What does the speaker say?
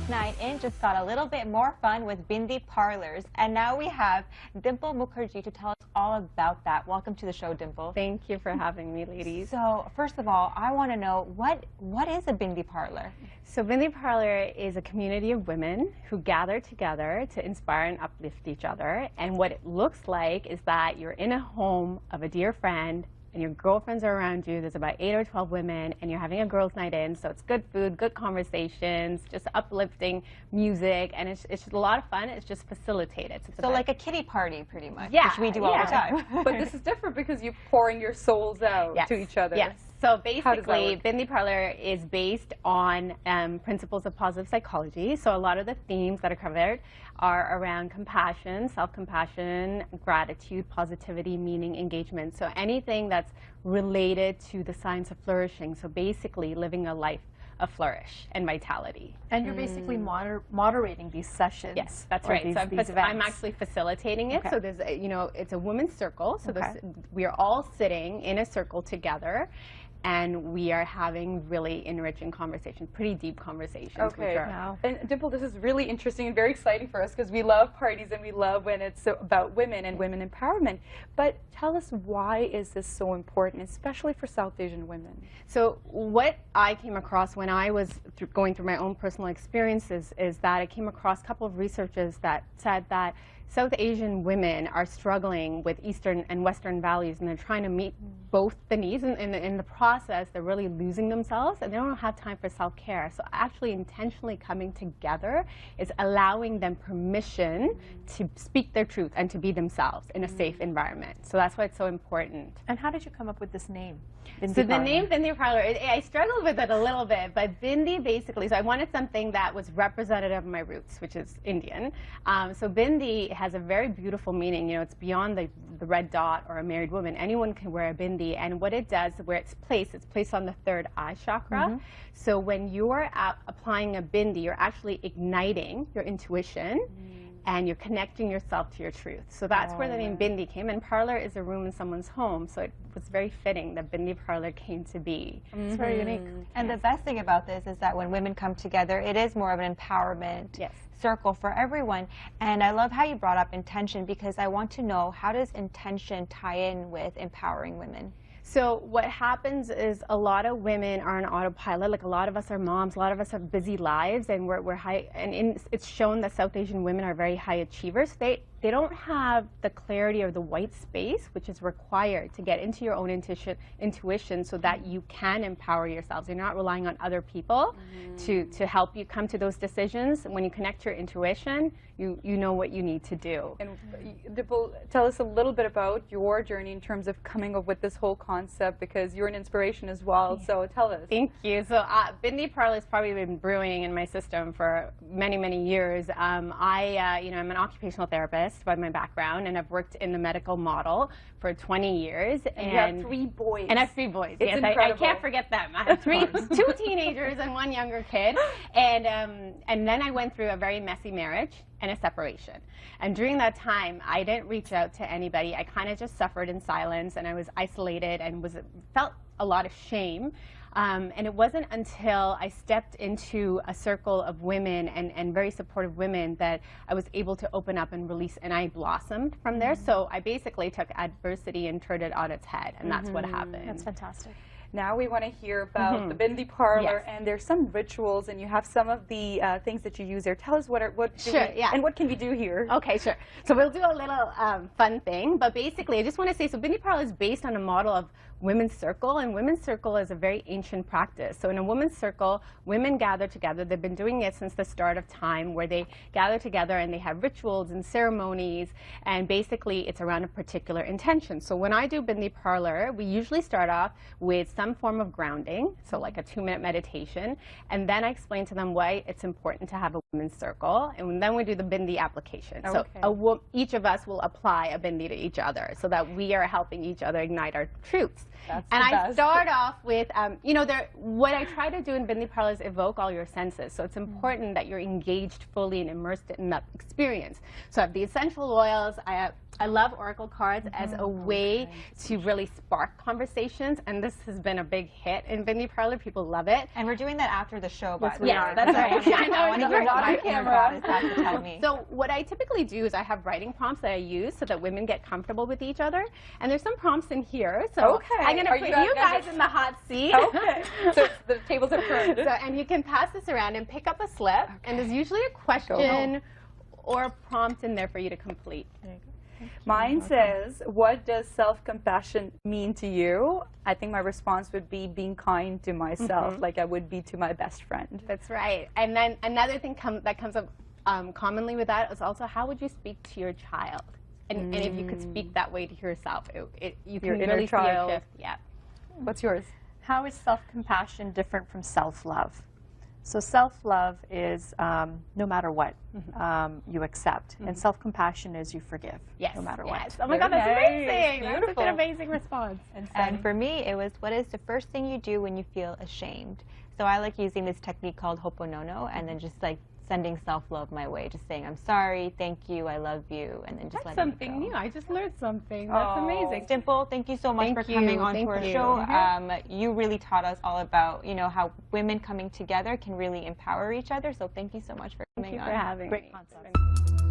Girls' Night In just got a little bit more fun with Bindi Parlors. And now we have Dimple Mukherjee to tell us all about that. Welcome to the show, Dimple. Thank you for having me, ladies. So, first of all, I want to know, what is a Bindi Parlor? So Bindi Parlor is a community of women who gather together to inspire and uplift each other. And what it looks like is that you're in a home of a dear friend, and your girlfriends are around you. There's about 8 or 12 women, and you're having a girls' night in. So it's good food, good conversations, just uplifting music, and it's just a lot of fun. It's just facilitated. So like a kiddie party, pretty much, yeah, which we do all the time. But this is different because you're pouring your souls out to each other. Yes. So basically, Bindi Parlor is based on principles of positive psychology. So a lot of the themes that are covered are around compassion, self-compassion, gratitude, positivity, meaning, engagement. So anything that's related to the science of flourishing. So basically, living a life of flourish and vitality. And you're basically moderating these sessions. Yes, that's right. So I'm actually facilitating it. Okay. So there's, it's a women's circle. So we are all sitting in a circle together, and we are having really enriching conversations, pretty deep conversations. Okay. Wow. And Dimple, this is really interesting and very exciting for us because we love parties and we love when it's about women and women empowerment. But tell us, why is this so important, especially for South Asian women? So what I came across when I was going through my own personal experiences is that I came across a couple of researchers that said that South Asian women are struggling with Eastern and Western values, and they're trying to meet both the needs. And in the process, they're really losing themselves, and they don't have time for self-care. So actually intentionally coming together is allowing them permission to speak their truth and to be themselves in a safe environment. So that's why it's so important. And how did you come up with this name? Bindi So Parlor? the name Bindi Parlor, I struggled with it a little bit, but Bindi basically, so I wanted something that was representative of my roots, which is Indian. So Bindi has a very beautiful meaning. It's beyond the red dot or a married woman. Anyone can wear a bindi, and what it does, where it's placed on the third eye chakra. So when you're applying a bindi, you're actually igniting your intuition, and you're connecting yourself to your truth. So that's where the name Bindi came. And parlor is a room in someone's home, so it was very fitting that Bindi Parlor came to be. It's very unique. And the best thing about this is that when women come together, it is more of an empowerment circle for everyone. And I love how you brought up intention, because I want to know, how does intention tie in with empowering women? So what happens is a lot of women are on autopilot. Like, a lot of us are moms, a lot of us have busy lives, and we're high. And it's shown that South Asian women are very high achievers. They don't have the clarity or the white space which is required to get into your own intuition so that you can empower yourselves. You're not relying on other people to help you come to those decisions. When you connect your intuition, you know what you need to do. And Dimple, tell us a little bit about your journey in terms of coming up with this whole concept, because you're an inspiration as well. So tell us. Thank you. So Bindi Parlor has probably been brewing in my system for many, many years. I'm an occupational therapist by my background, and I've worked in the medical model for 20 years. And you have 3 boys. And I have 3 boys. It's yes, I can't forget them. I have 2 teenagers and 1 younger kid. And then I went through a very messy marriage and a separation. And during that time, I didn't reach out to anybody. I kind of just suffered in silence, and I was isolated and felt a lot of shame. And it wasn't until I stepped into a circle of women and very supportive women that I was able to open up and release, and I blossomed from there. So I basically took adversity and turned it on its head, and that's what happened. That's fantastic. Now we want to hear about the Bindi Parlor, and there's some rituals, and you have some of the things that you use there. Tell us and what can we do here? Okay, sure. So we'll do a little fun thing, but basically I just want to say, so Bindi Parlor is based on a model of Women's Circle, and Women's Circle is a very ancient practice. So in a women's circle, women gather together. They've been doing it since the start of time, where they gather together and they have rituals and ceremonies, and basically it's around a particular intention. So when I do Bindi Parlor, we usually start off with some form of grounding, so like a 2-minute meditation, and then I explain to them why it's important to have a women's circle, and then we do the Bindi application. So each of us will apply a Bindi to each other, so that we are helping each other ignite our truths. And I start off with, what I try to do in Bindi Parlor is evoke all your senses. So it's important that you're engaged fully and immersed in that experience. So I have the essential oils, I have I love oracle cards as a way to really spark conversations, and this has been a big hit in Bindi Parlor. People love it. And we're doing that after the show, by the way. Yeah, that's right. I want to hear what my camera goddess has to tell me. So what I typically do is I have writing prompts that I use so that women get comfortable with each other. And there's some prompts in here. So I'm going to put you guys in the hot seat. Okay. So the tables are turned. So, and you can pass this around and pick up a slip. And there's usually a question or a prompt in there for you to complete. Mine says, what does self-compassion mean to you? I think my response would be being kind to myself, like I would be to my best friend. That's right. And then another thing that comes up commonly with that is also, how would you speak to your child? And if you could speak that way to yourself, you can really see a shift. Yeah. What's yours? How is self-compassion different from self-love? So self-love is no matter what you accept, and self-compassion is you forgive no matter what. Oh my God, that's amazing. Beautiful. That's such an amazing response. And for me, it was, what is the first thing you do when you feel ashamed? So I like using this technique called Ho'oponopono, and then just like sending self-love my way, just saying, I'm sorry, thank you, I love you, and then just That's letting it something go. new. I just learned something. That's amazing. Dimple, thank you so much for coming on to our show. You really taught us all about, you know, how women coming together can really empower each other. So thank you so much for coming on. Thank you for having me. Great concept.